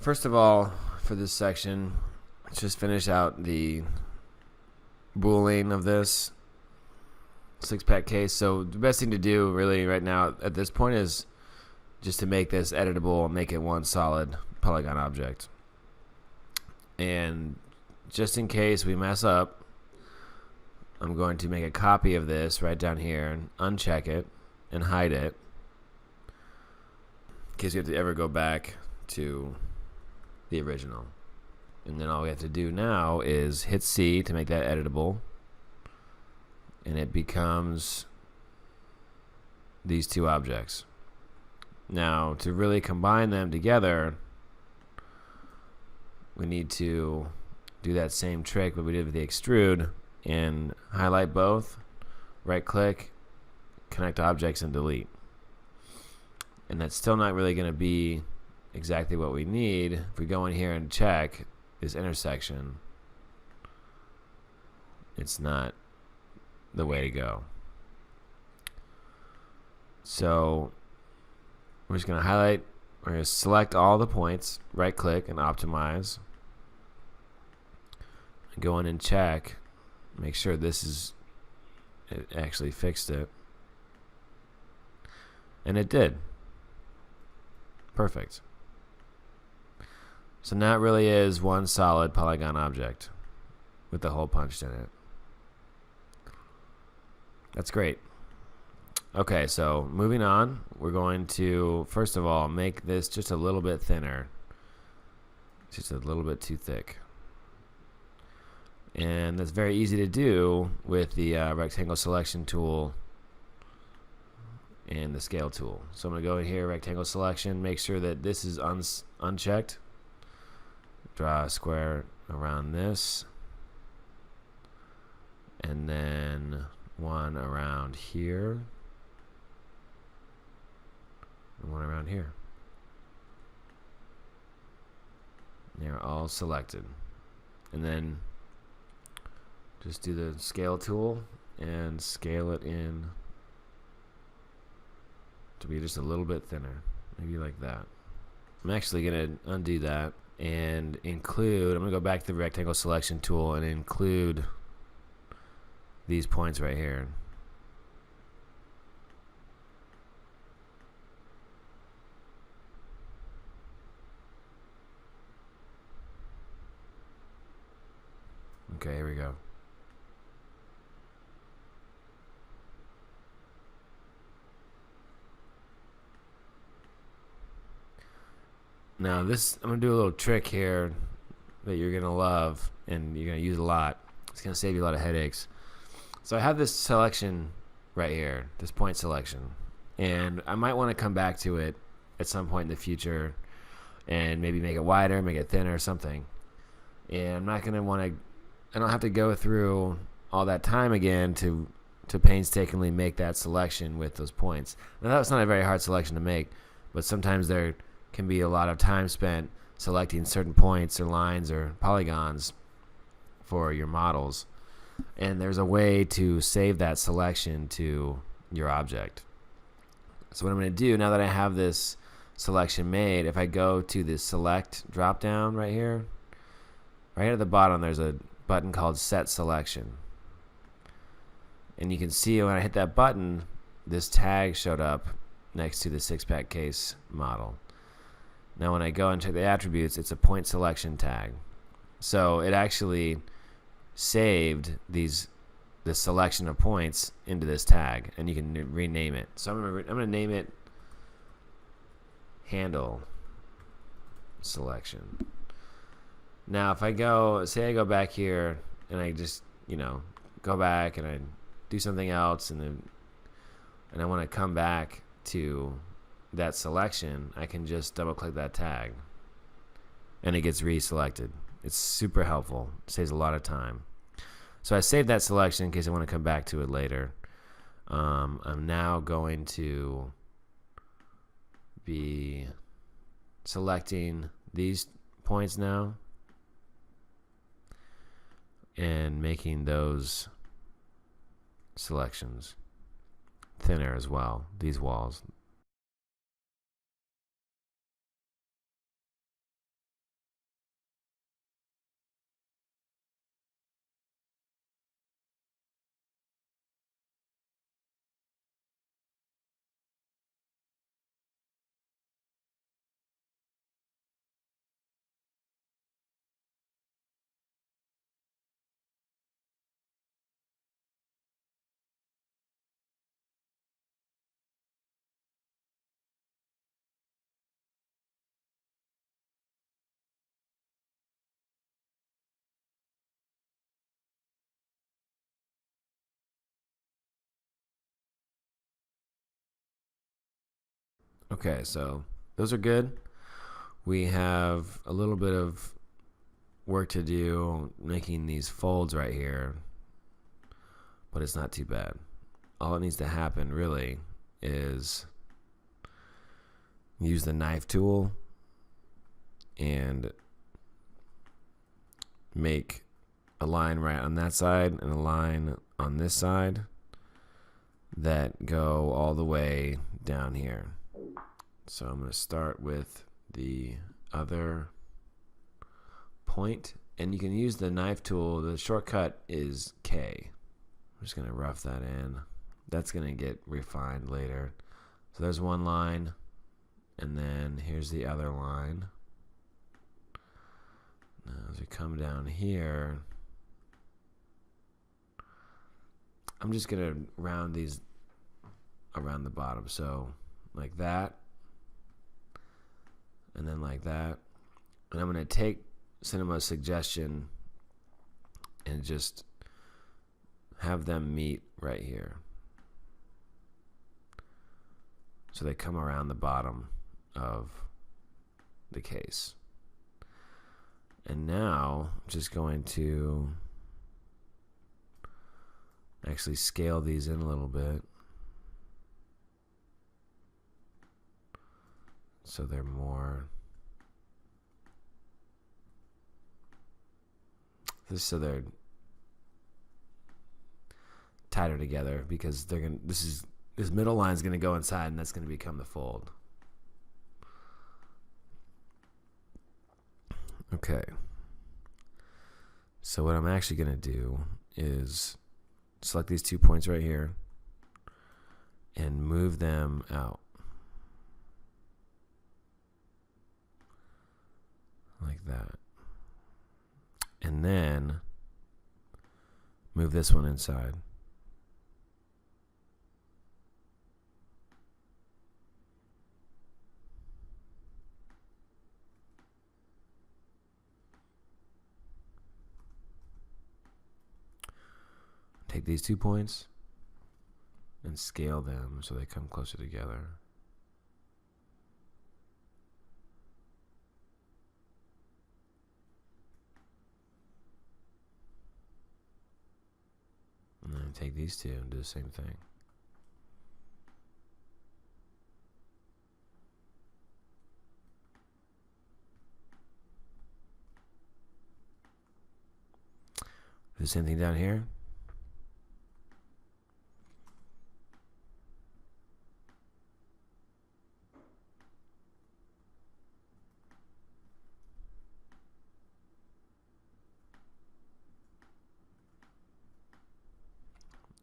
First of all, for this section, let's just finish out the boolean of this six-pack case. So the best thing to do really right now at this point is just to make this editable, make it one solid polygon object. And just in case we mess up, I'm going to make a copy of this right down here and uncheck it and hide it in case we have to ever go back to the original. And then all we have to do now is hit C to make that editable, and it becomes these two objects. Now to really combine them together, we need to do that same trick that we did with the extrude and highlight both, right click, connect objects, and delete. And that's still not really going to be exactly what we need. If we go in here and check this intersection, it's not the way to go. So we're just going to highlight, we're going to select all the points, right click and optimize, and go in and check, make sure this is, it actually fixed it, and it did. Perfect. So now it really is one solid polygon object with the hole punched in it. That's great. Okay, so moving on, we're going to first of all make this just a little bit thinner, just a little bit too thick. And that's very easy to do with the rectangle selection tool and the scale tool. So I'm going to go in here, rectangle selection, make sure that this is unchecked. Draw a square around this, and then one around here, and one around here. They're all selected. And then just do the scale tool and scale it in to be just a little bit thinner, maybe like that. I'm actually going to undo that and include, I'm going to go back to the rectangle selection tool and include these points right here. Okay, here we go. Now this, I'm going to do a little trick here that you're going to love and you're going to use a lot. It's going to save you a lot of headaches. So I have this selection right here, this point selection, and I might want to come back to it at some point in the future and maybe make it wider, make it thinner or something. And I'm not going to want to, I don't have to go through all that time again to painstakingly make that selection with those points. Now that's not a very hard selection to make, but sometimes there can be a lot of time spent selecting certain points or lines or polygons for your models, and there's a way to save that selection to your object. So what I'm going to do now that I have this selection made, if I go to the select drop down right here at the bottom, there's a button called set selection, and you can see when I hit that button, this tag showed up next to the six-pack case model. Now when I go and check the attributes, it's a point selection tag. So it actually saved this selection of points into this tag, and you can rename it. So I'm going to name it handle selection. Now if I go, say I go back here and I just, go back and I do something else, and I want to come back to that selection, I can just double click that tag and it gets reselected. It's super helpful. It saves a lot of time. So I saved that selection in case I want to come back to it later. I'm now going to be selecting these points now and making those selections thinner as well, these walls. Okay, so those are good. We have a little bit of work to do making these folds right here, but it's not too bad. All that needs to happen really is use the knife tool and make a line right on that side and a line on this side that go all the way down here. So I'm going to start with the other point, and you can use the knife tool. The shortcut is K. I'm just going to rough that in. That's going to get refined later. So there's one line, and then here's the other line. Now as we come down here, I'm just going to round these around the bottom. So like that, and then like that. And I'm going to take Cinema's suggestion and just have them meet right here. So they come around the bottom of the case. And now I'm just going to actually scale these in a little bit so they're more, so they're tighter together, because they're gonna, this middle line is going to go inside, and that's going to become the fold. Okay. So what I'm actually going to do is select these 2 points right here and move them out. Like that. And then move this one inside. Take these 2 points and scale them so they come closer together. And then take these two and do the same thing. Do the same thing down here.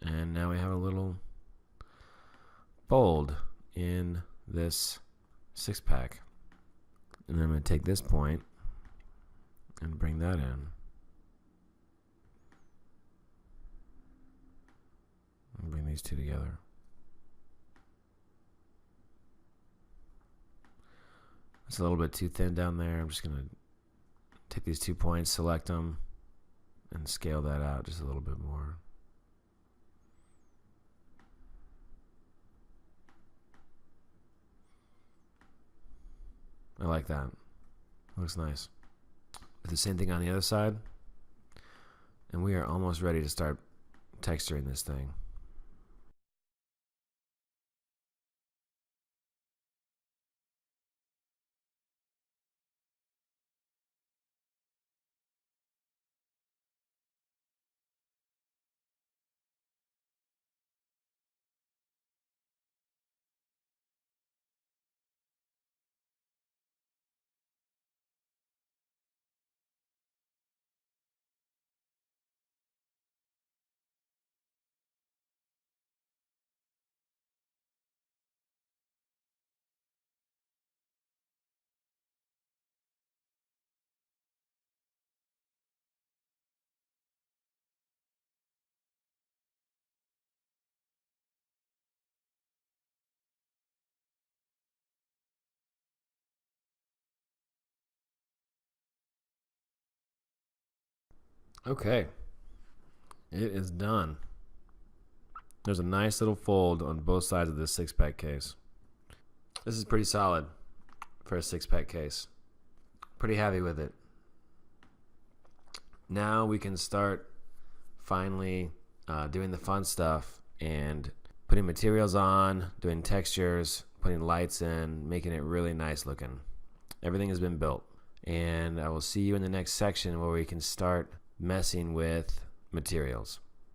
And now we have a little fold in this 6-pack. And then I'm going to take this point and bring that in. And bring these two together. It's a little bit too thin down there. I'm just going to take these 2 points, select them, and scale that out just a little bit more. I like that. Looks nice. Do the same thing on the other side. And we are almost ready to start texturing this thing. Okay. It is done. There's a nice little fold on both sides of this 6-pack case. This is pretty solid for a 6-pack case. Pretty happy with it. Now we can start finally doing the fun stuff and putting materials on, doing textures, putting lights in, making it really nice looking. Everything has been built. And I will see you in the next section where we can start messing with materials.